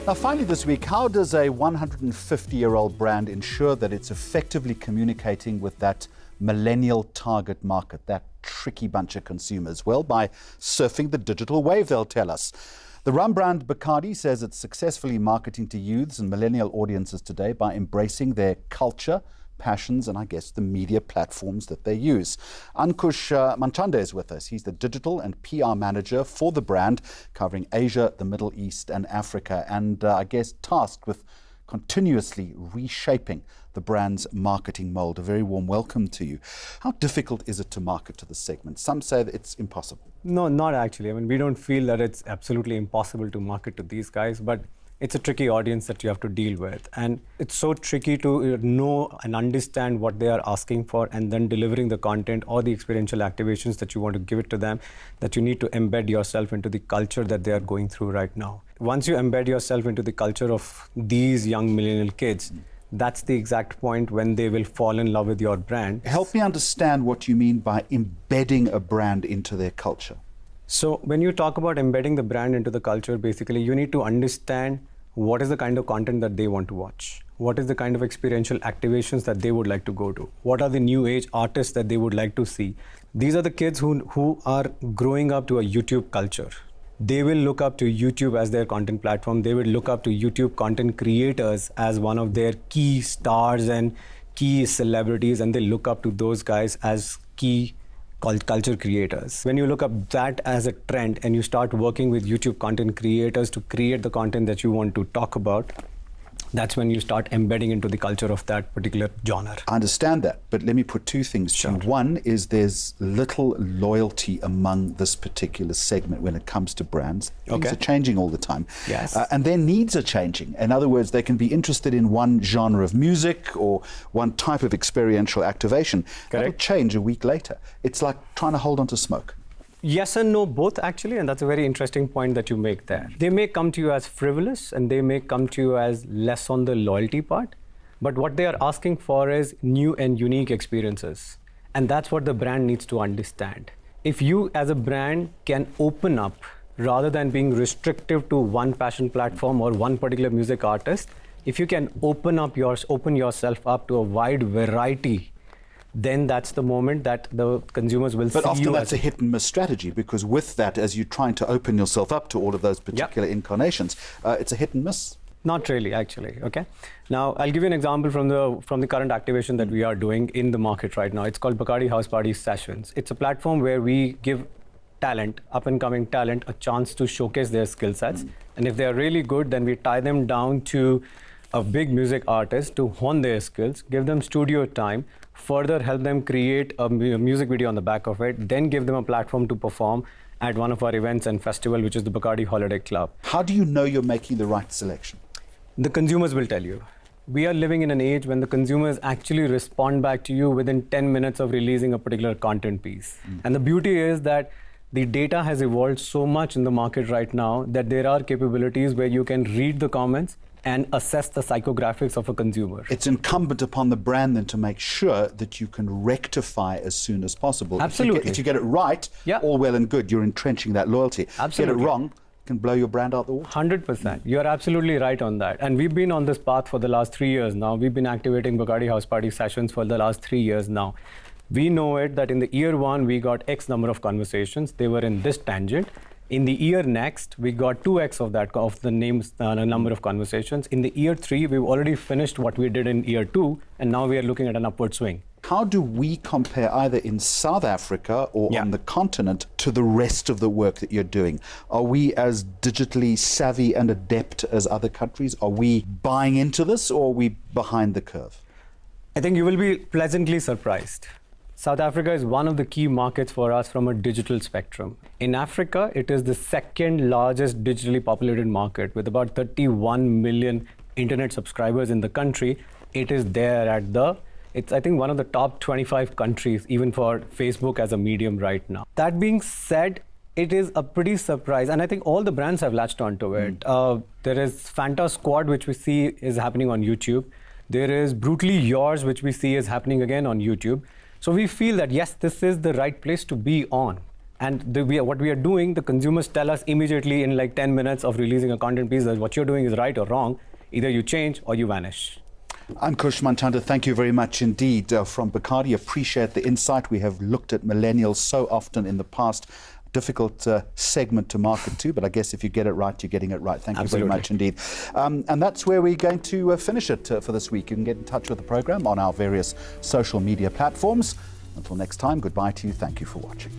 Now, finally this week, how does a 150-year-old brand ensure that it's effectively communicating with that millennial target market, that tricky bunch of consumers? Well, by surfing the digital wave, they'll tell us. The rum brand Bacardi says it's successfully marketing to youths and millennial audiences today by embracing their culture, passions, and I guess the media platforms that they use. Ankush Manchande is with us. He's the digital and PR manager for the brand, covering Asia, the Middle East, and Africa, and I guess tasked with continuously reshaping the brand's marketing mold. A very warm welcome to you. How difficult is it to market to this segment? Some say that it's impossible. No, not actually. I mean, we don't feel that it's absolutely impossible to market to these guys, but it's a tricky audience that you have to deal with. And it's so tricky to know and understand what they are asking for and then delivering the content or the experiential activations that you want to give it to them, that you need to embed yourself into the culture that they are going through right now. Once you embed yourself into the culture of these young millennial kids, that's the exact point when they will fall in love with your brand. Help me understand what you mean by embedding a brand into their culture. So when you talk about embedding the brand into the culture, basically you need to understand what is the kind of content that they want to watch? What is the kind of experiential activations that they would like to go to? What are the new age artists that they would like to see? These are the kids who are growing up to a YouTube culture. They will look up to YouTube as their content platform. They will look up to YouTube content creators as one of their key stars and key celebrities, and they look up to those guys as key culture creators. When you look up that as a trend and you start working with YouTube content creators to create the content that you want to talk about, that's when you start embedding into the culture of that particular genre. I understand that, but let me put two things to you. One is there's little loyalty among this particular segment when it comes to brands. Things are changing all the time. Yes. And their needs are changing. In other words, they can be interested in one genre of music or one type of experiential activation. That'll change a week later. It's like trying to hold on to smoke. Yes and no, both actually, and that's a very interesting point that you make there. They may come to you as frivolous and they may come to you as less on the loyalty part, but what they are asking for is new and unique experiences. And that's what the brand needs to understand. If you as a brand can open up rather than being restrictive to one passion platform or one particular music artist, if you can open yourself up to a wide variety, then that's the moment that the consumers will see you. But often that's a hit and miss strategy, because with that, as you're trying to open yourself up to all of those particular incarnations, it's a hit and miss. Not really, actually. Okay. Now, I'll give you an example from the current activation that we are doing in the market right now. It's called Bacardi House Party Sessions. It's a platform where we give talent, up-and-coming talent, a chance to showcase their skill sets. And if they're really good, then we tie them down to a big music artist to hone their skills, give them studio time, further help them create a music video on the back of it, then give them a platform to perform at one of our events and festival, which is the Bacardi Holiday Club. How do you know you're making the right selection? The consumers will tell you. We are living in an age when the consumers actually respond back to you within 10 minutes of releasing a particular content piece. And the beauty is that the data has evolved so much in the market right now that there are capabilities where you can read the comments and assess the psychographics of a consumer. It's incumbent upon the brand then to make sure that you can rectify as soon as possible. Absolutely. If you get it right, all well and good, you're entrenching that loyalty. Absolutely. Get it wrong, it can blow your brand out the water. 100%. You're absolutely right on that. And we've been on this path for the last 3 years now. We've been activating Bacardi House Party Sessions for the last 3 years now. We know it that in the year one, we got X number of conversations. They were in this tangent. In the year next, we got 2x of that, of the number of conversations. In the year 3, we've already finished what we did in year 2, and now we are looking at an upward swing. How do we compare either in South Africa or on the continent to the rest of the work that you're doing? Are we as digitally savvy and adept as other countries? Are we buying into this, or are we behind the curve? I think you will be pleasantly surprised. South Africa is one of the key markets for us from a digital spectrum. In Africa, it is the second largest digitally populated market with about 31 million internet subscribers in the country. It is there it's I think one of the top 25 countries, even for Facebook as a medium right now. That being said, it is a pretty surprise, and I think all the brands have latched onto it. There is Fanta Squad, which we see is happening on YouTube. There is Brutally Yours, which we see is happening again on YouTube. So we feel that, yes, this is the right place to be on. And what we are doing, the consumers tell us immediately in like 10 minutes of releasing a content piece that what you're doing is right or wrong. Either you change or you vanish. Ankush Manchanda, thank you very much indeed from Bacardi. Appreciate the insight. We have looked at millennials so often in the past. Difficult segment to market to, but I guess if you get it right, you're getting it right. Thank you very much indeed. And that's where we're going to finish it for this week. You can get in touch with the program on our various social media platforms. Until next time, goodbye to you. Thank you for watching.